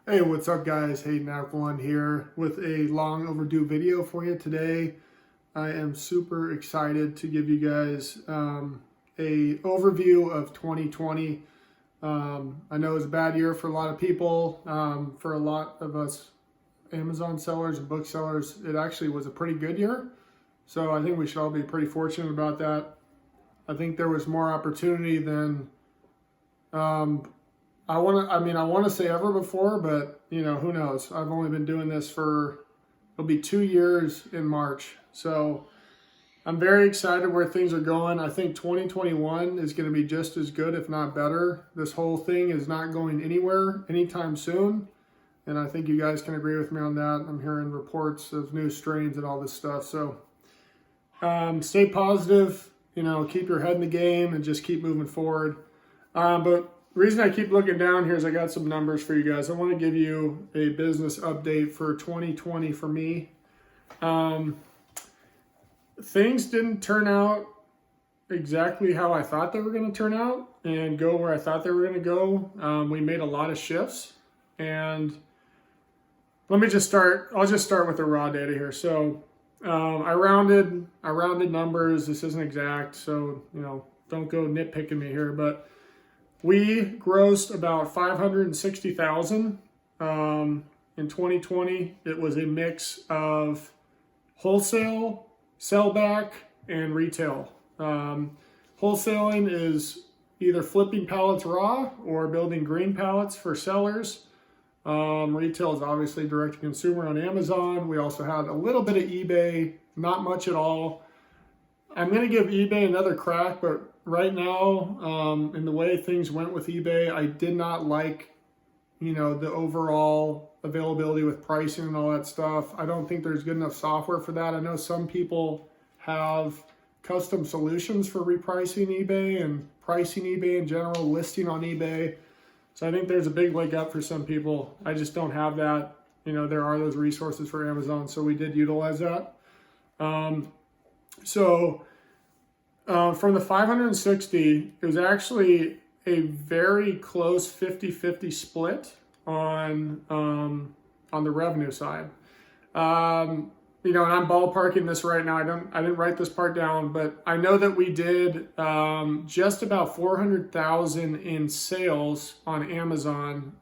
Hey, what's up guys? Hayden One here with a long overdue video for you today. I am super excited to give you guys a overview of 2020. I know it was a bad year for a lot of people. For a lot of us Amazon sellers and booksellers, it actually was a pretty good year. So I think we should all be pretty fortunate about that. I think there was more opportunity than I want to say ever before, but who knows? I've only been doing this it'll be 2 years in March. So I'm very excited where things are going. I think 2021 is going to be just as good, if not better. This whole thing is not going anywhere anytime soon. And I think you guys can agree with me on that. I'm hearing reports of new strains and all this stuff. So stay positive, keep your head in the game and just keep moving forward. But the reason I keep looking down here is I got some numbers for you guys. I want to give you a business update for 2020 for me. Things didn't turn out exactly how I thought they were going to turn out and go where I thought they were going to go. We made a lot of shifts, and I'll just start with the raw data here. So I rounded numbers. This isn't exact, so don't go nitpicking me here, but we grossed about $560,000 in 2020. It was a mix of wholesale, sellback, and retail. Wholesaling is either flipping pallets raw or building green pallets for sellers. Retail is obviously direct to consumer on Amazon. We also had a little bit of eBay, not much at all. I'm going to give eBay another crack, but right now, in the way things went with eBay, I did not like, the overall availability with pricing and all that stuff. I don't think there's good enough software for that. I know some people have custom solutions for repricing eBay and pricing eBay in general, listing on eBay. So I think there's a big leg up for some people. I just don't have that. There are those resources for Amazon, so we did utilize that. From the 560, it was actually a very close 50-50 split on the revenue side. And I'm ballparking this right now. I didn't write this part down, but I know that we did just about 400,000 in sales on Amazon.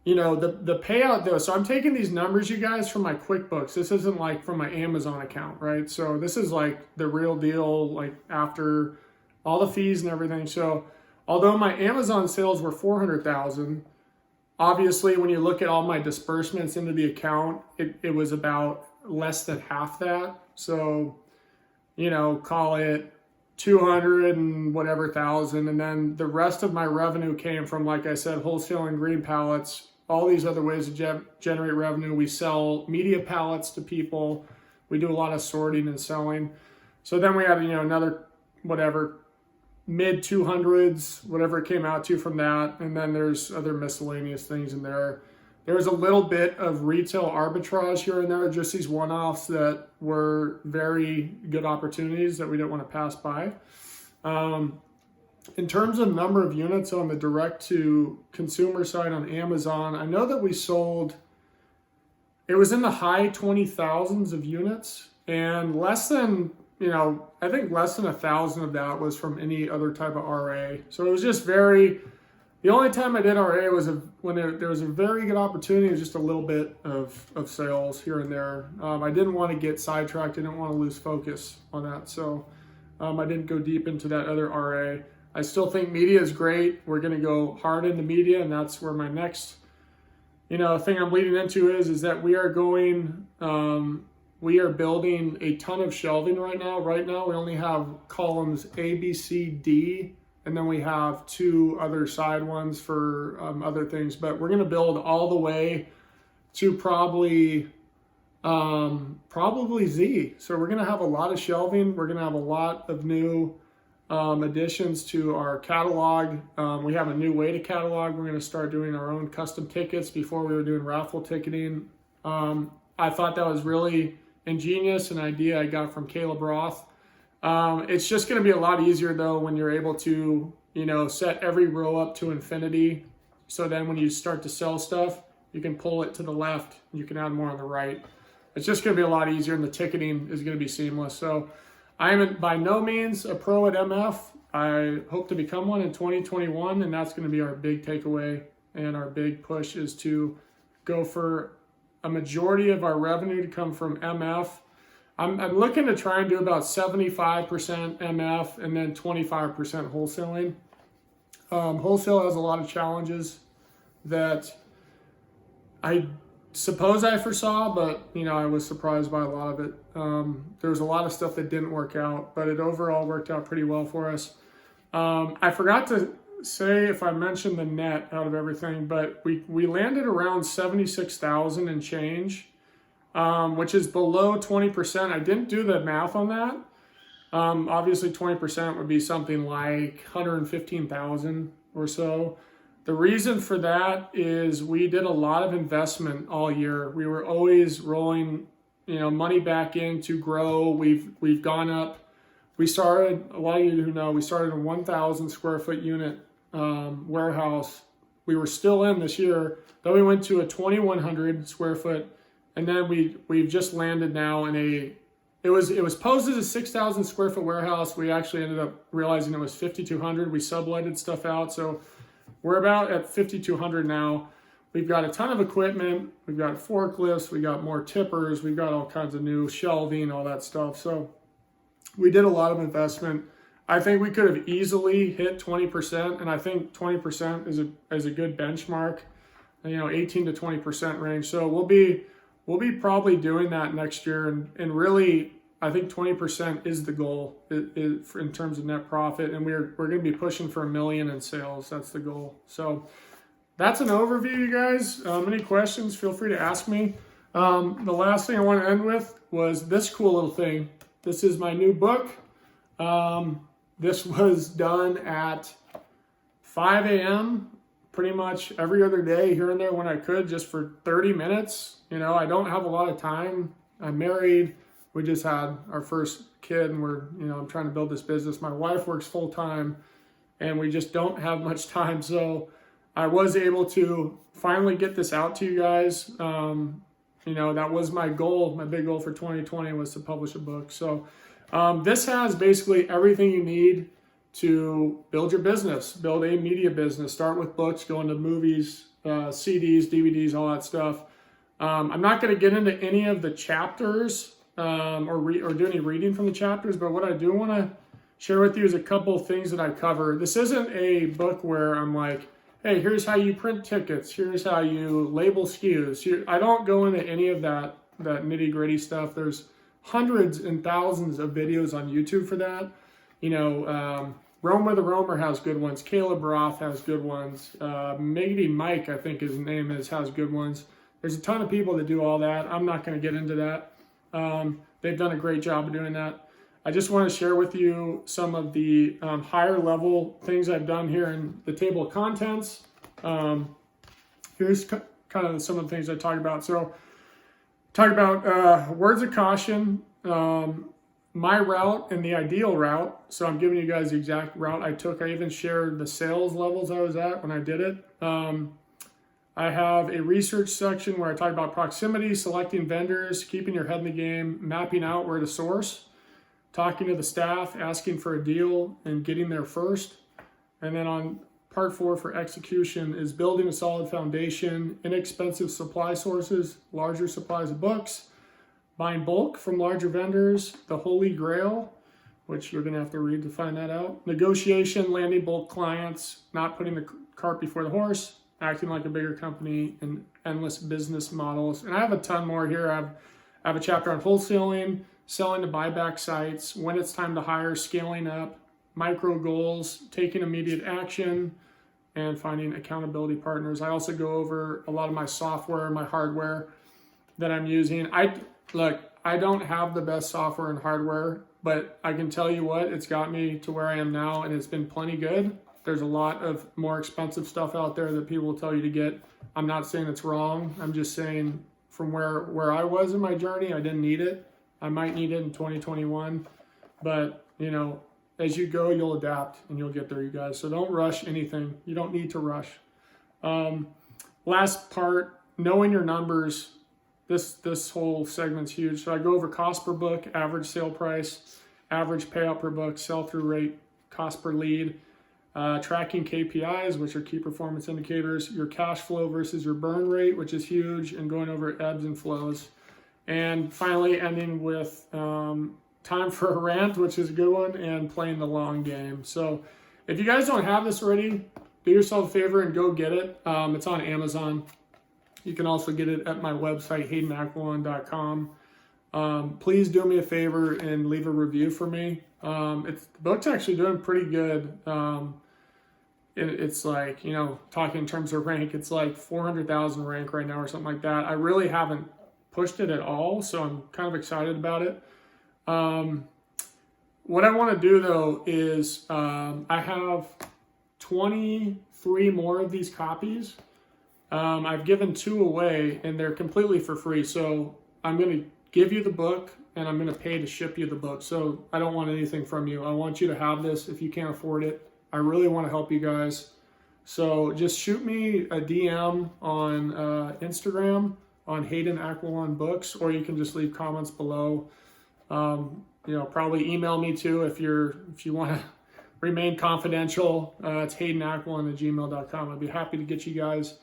The payout though, so I'm taking these numbers, you guys, from my QuickBooks. This isn't like from my Amazon account, right? So this is like the real deal, like after all the fees and everything. So although my Amazon sales were 400,000, obviously when you look at all my disbursements into the account, it was about less than half that. So, call it 200 and whatever thousand. And then the rest of my revenue came from, like I said, wholesaling green pallets, all these other ways to generate revenue. We sell media pallets to people. We do a lot of sorting and selling. So then we had, another, whatever, mid 200s, whatever it came out to from that. And then there's other miscellaneous things in there. There's a little bit of retail arbitrage here and there, just these one-offs that were very good opportunities that we didn't want to pass by. In terms of number of units on the direct-to-consumer side on Amazon, I know that we sold, it was in the high 20,000s of units, and less than, I think less than 1,000 of that was from any other type of RA. So it was just the only time I did RA was when there was a very good opportunity, it was just a little bit of sales here and there. I didn't want to get sidetracked. I didn't want to lose focus on that. So I didn't go deep into that other RA. I still think media is great. We're going to go hard into media, and that's where my next, thing I'm leading into is that we are building a ton of shelving right now. Right now, we only have columns A, B, C, D, and then we have two other side ones for other things. But we're going to build all the way to probably Z. So we're going to have a lot of shelving. We're going to have a lot of new additions to our catalog. We have a new way to catalog. We're going to start doing our own custom tickets. Before we were doing raffle ticketing. I thought that was really ingenious, an idea I got from Caleb Roth. It's just going to be a lot easier though when you're able to, set every row up to infinity So then when you start to sell stuff, you can pull it to the left. You can add more on the right. It's just going to be a lot easier, and the ticketing is going to be seamless. So I am by no means a pro at MF. I hope to become one in 2021, and that's going to be our big takeaway. And our big push is to go for a majority of our revenue to come from MF. I'm looking to try and do about 75% MF and then 25% wholesaling. Wholesale has a lot of challenges that I suppose I foresaw, but I was surprised by a lot of it. There was a lot of stuff that didn't work out, but it overall worked out pretty well for us. I forgot to say if I mentioned the net out of everything, but we landed around 76,000 and change, which is below 20%. I didn't do the math on that. Obviously 20% would be something like 115,000 or so. The reason for that is we did a lot of investment all year. We were always rolling, money back in to grow. We've gone up. We started, a lot of you who know, we started a 1,000 square foot unit warehouse. We were still in this year. Then we went to a 2,100 square foot, and then we've just landed now in it was posed as a 6,000 square foot warehouse. We actually ended up realizing it was 5,200. We subletted stuff out, so we're about at 5,200 now. We've got a ton of equipment. We've got forklifts. We got more tippers. We've got all kinds of new shelving, all that stuff. So we did a lot of investment. I think we could have easily hit 20%, and I think 20% is a good benchmark. 18 to 20% range. So we'll be probably doing that next year, and really, I think 20% is the goal in terms of net profit, and we're going to be pushing for $1 million in sales. That's the goal. So that's an overview, you guys. Any questions, feel free to ask me. The last thing I want to end with was this cool little thing. This is my new book. This was done at 5 a.m. pretty much every other day here and there when I could, just for 30 minutes. I don't have a lot of time. I'm married. We just had our first kid, and I'm trying to build this business. My wife works full time, and we just don't have much time. So I was able to finally get this out to you guys. That was my goal. My big goal for 2020 was to publish a book. So this has basically everything you need to build your business, build a media business. Start with books, go into movies, CDs, DVDs, all that stuff. I'm not going to get into any of the chapters or do any reading from the chapters, but what I do want to share with you is a couple of things that I cover. This isn't a book where I'm like, hey, here's how you print tickets. Here's how you label SKUs. I don't go into any of that nitty gritty stuff. There's hundreds and thousands of videos on YouTube for that. Romer the Roamer has good ones. Caleb Roth has good ones. Maybe Mike, I think his name is, has good ones. There's a ton of people that do all that. I'm not going to get into that. They've done a great job of doing that. I just want to share with you some of the higher level things I've done here in the table of contents. Here's kind of some of the things I talk about. So talk about words of caution, my route and the ideal route. So I'm giving you guys the exact route I took. I even shared the sales levels I was at when I did it. I have a research section where I talk about proximity, selecting vendors, keeping your head in the game, mapping out where to source, talking to the staff, asking for a deal, and getting there first. And then on part 4 for execution is building a solid foundation, inexpensive supply sources, larger supplies of books, buying bulk from larger vendors, the holy grail, which you're going to have to read to find that out, negotiation, landing bulk clients, not putting the cart before the horse, acting like a bigger company, and endless business models. And I have a ton more here. I have a chapter on wholesaling, selling to buyback sites, when it's time to hire, scaling up, micro goals, taking immediate action, and finding accountability partners. I also go over a lot of my software, my hardware that I'm using. I don't have the best software and hardware, but I can tell you what, it's got me to where I am now, and it's been plenty good. There's a lot of more expensive stuff out there that people will tell you to get. I'm not saying it's wrong. I'm just saying from where I was in my journey, I didn't need it. I might need it in 2021, but as you go, you'll adapt and you'll get there, you guys. So don't rush anything. You don't need to rush. Last part, knowing your numbers. This whole segment's huge. So I go over cost per book, average sale price, average payout per book, sell-through rate, cost per lead, tracking KPIs, which are key performance indicators, your cash flow versus your burn rate, which is huge, and going over ebbs and flows. And finally ending with time for a rant, which is a good one, and playing the long game. So if you guys don't have this already, do yourself a favor and go get it. It's on Amazon. You can also get it at my website, haydenaquilon.com. Please do me a favor and leave a review for me. The book's actually doing pretty good. It's like, you know, talking in terms of rank, it's like 400,000 rank right now or something like that. I really haven't pushed it at all, so I'm kind of excited about it. What I want to do though is I have 23 more of these copies. I've given 2 away and they're completely for free. So I'm going to give you the book and I'm going to pay to ship you the book. So I don't want anything from you. I want you to have this if you can't afford it. I really want to help you guys. So just shoot me a DM on Instagram on Hayden Aquilon Books, or you can just leave comments below. You know, probably email me too if you want to remain confidential. It's haydenaquilon@gmail.com. I'd be happy to get you guys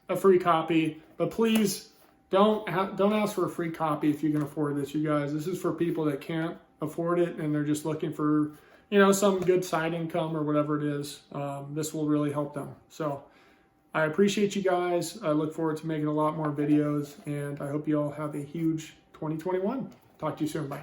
a free copy, but please don't ask for a free copy if you can afford this, you guys. This is for people that can't afford it and they're just looking for, you know, some good side income or whatever it is. This will really help them. So I appreciate you guys. I look forward to making a lot more videos, and I hope you all have a huge 2021. Talk to you soon. Bye.